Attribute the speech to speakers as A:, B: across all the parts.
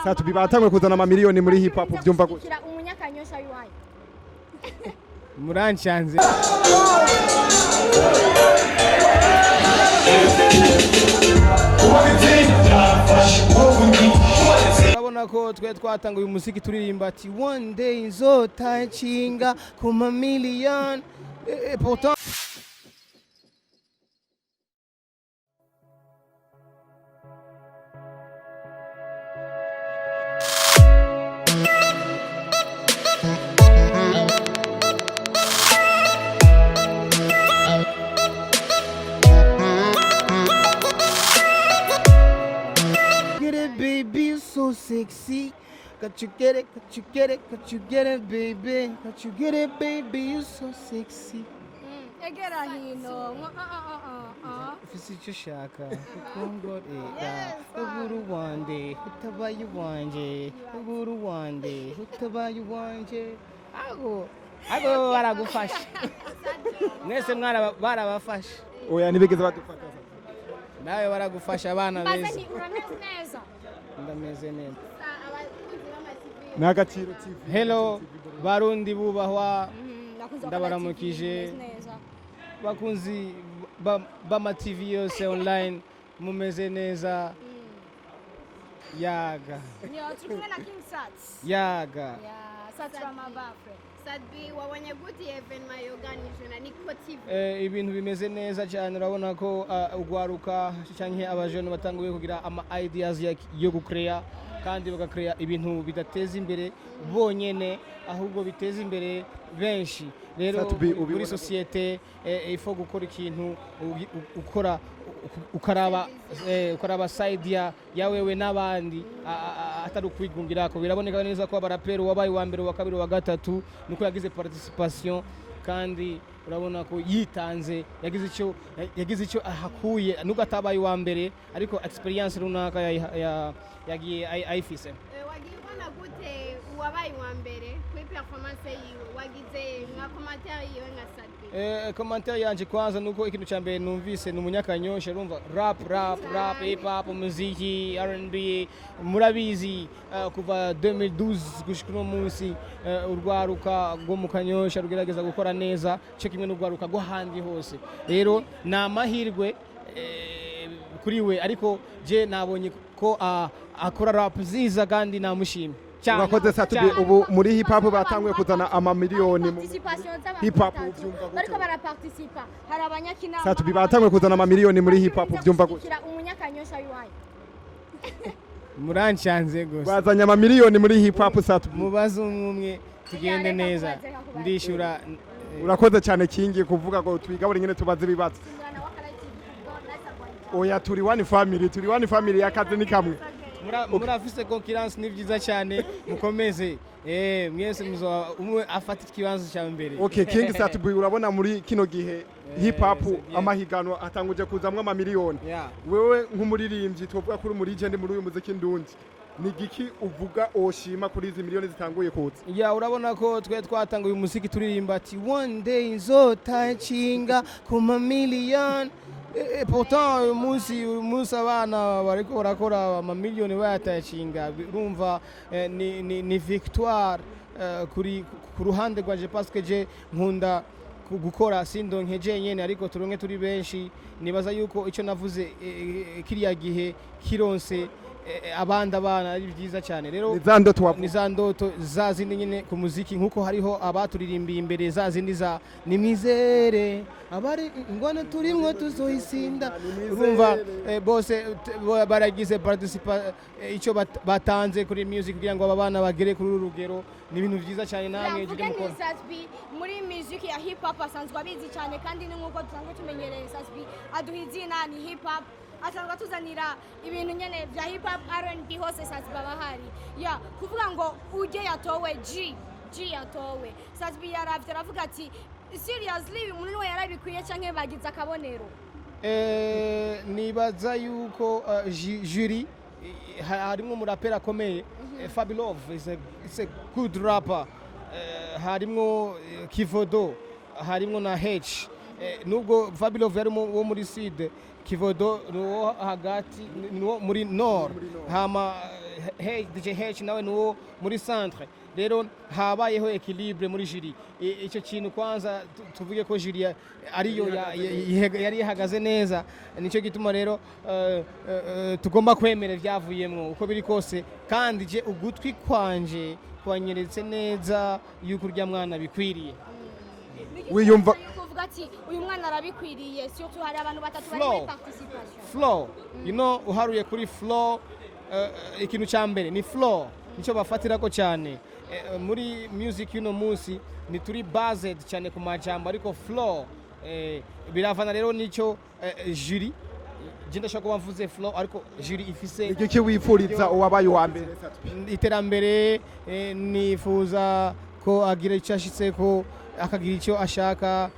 A: Satu bibatangwe kuzana amamiliyoni muri hip hop byumva gute?
B: Umunyakanyosha yuwaye.
C: Murancyanze. Urabona ko twe twatanguye umuziki turirimba ati one day nzotacinga ku mamiliyoni pourtant baby, so sexy. Got you get it, got you get it, got you get it, baby. Got you get it, baby, you so sexy.
B: Egera hino.
C: Ufise icyo ushaka, ukongore. Uburu wanje, utabaye wanje. Uburu wanje, utabaye wanje. Ago baragufasha. Mwese barabafasha.
A: Oya nibigeze badufata.
C: Nawe baragufasha abana beza.
B: Bazani urameze neza.
C: Ndameze neza.
A: Ni Agaciro TV.
C: Hello barundi bubahwa. Ndabaramukije. Bakunzi bama TV yose online mumeze neza. Yaga.
B: Nyo tukumwe na King Sats.
C: Yaga.
B: Ya, Sats Ramabafre.
D: Sadbi wabonye gute evenement yoganijwe na Niko TV?
C: Ibintu bimeze neza cyane urabona ko ugwaruka cyangwa abajene batanguye kugira ama ideas yo gukreya kandi bagakreya ibintu bidateza imbere bonyene ahubwo biteza imbere benshi. Rero muri societe ifo gukora ikintu ukaraba side ya wewe n'abandi atari ukwigungira ko biraboneka neza ko abarapero wabaye wa mbere wa kabiri wa gatatu nuko yagize participation kandi urabona ko yitanze yagize icyo ahakuye nuko atabaye wa mbere ariko experience runaka yagiye ayifise.
D: Wagiye ubona gute wabaye wa mbere kuri performance yiwe wagize nka commentaire yiwe nka Sadbi?
C: Commentaire yanje kwanza nuko ikintu cyambere numvise n'umunyakanyosha urumva rap hip hop muziki R&B murabizi kuva 2012 gushika no munsi urwaruka rwo mu kanyosha rugerageza gukora neza cyo kimwe n'urwaruka rwo handi hose rero na mahirwe kuri we ariko je nabonye ko akora rap ziza kandi namushimye.
A: Urakoze Satubi ubu muri hip hop batanguye kuzana amamiliyoni mu hip hop byumva gute?
B: Bariko baraparticipa. Hari abanyakina.
A: Satubi batanguye kuzana amamiliyoni muri hip hop byumva gute?
B: Umunyakanyosha yuwaye.
C: Murancyanze gose.
A: Bazanya amamiliyoni muri hip hop Satubi.
C: Mubazo umwe tugende neza. Ndishura.
A: Urakoze cyane Kingi kuvuga ngo twigabure nyine tubaze ibibazo. Oya turi one family yakaze ni kamwe.
C: Murafise concurrence ni byiza cyane mukomeze mwese umwe afata ikibanzo cya mbere.
A: Okay King Satubi urabona muri kino gihe hip hop amahigano atanguje kuzamwa amamiliyoni. Wewe nk'umuririmbyi twovuga kuri muri legend muri uyu muziki ndundi ni giki uvuga oshima kuri izi miliyoni zitanguye kuza?
C: Ya urabona ko twe twatanguye umuziki turirimba ati one day nzotacinga ku mamiliyoni. Pourtant musi abana bariko barakora amamiliyoni bayatacinga urumva ni victoire kuri ku ruhande rwaje parce que je nkunda gukora sindonke je nyene ariko turonke turi benshi nibaza yuko ico navuze kiriya gihe kironse abana ari byiza cyane rero nizandoto za zindi nyine ku muziki nkuko hariho abaturirimbiye imbere za zindi za nimizere abari ingwana turimwe tuzoyisinda urumva bose baragize participa icyo batanze kuri music kugira ngo abana bagere kuri urugero ni ibintu byiza cyane namwe
B: je mukora muri music ya hip hop asanzwe abizi cyane kandi ni nkuko tusanzwe tumenyereye Sasbi aduhizina ni hip hop asanga tuzanira ibintu nyene vya hip hop R&B hose Sasbi bahari ya kuvuga ngo uje yatowe G yatowe Sasbi yaravye aravuga ati seriously umuntu we yarabikwiye canke bagize akabonero
C: nibaza yuko jury harimo umurapera akomeye Fabulov is a good rapper harimo Kivodo harimo na H nubwo Fabulov yarimo wo muri Sud Kivodo no hagati no muri Nord hama DJ H nawe nuwo muri centre rero habayeho equilibre muri jury icyo kintu kwanza tuvuge ko jury ariyo yari ihagaze neza nicyo gituma rero tugomba kwemera byavuyemo uko biri kose kandi je ugutwi kwanje kwanyeretse neza yuko urya mwana bikwiriye
A: wiyumva
B: kuvuga ati uyu mwana arabikwiriye surtout hari abantu batatu bari muri participation
C: flow uharuye kuri flow ikintu cya mbere ni flow nicyo bafatirako cyane muri music yuno munsi ni turi based cyane ku majambo ariko flow biravana rero nicyo jury jenda shaka bavuze flow ariko jury ifise
A: iki wifuriza uwabaye wa mbere
C: iterambere nifuza ko agira icyo ashitse ko akagira icyo ashaka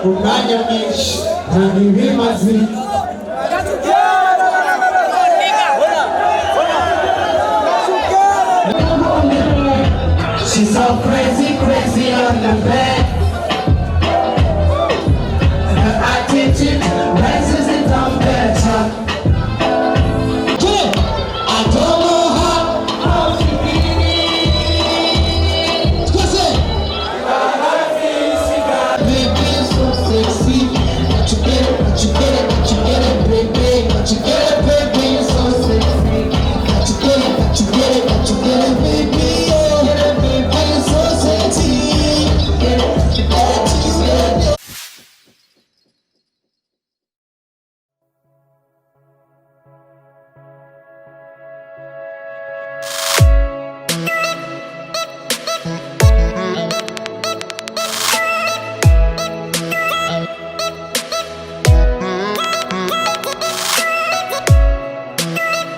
E: umwanya She's so crazy, crazy on the bed.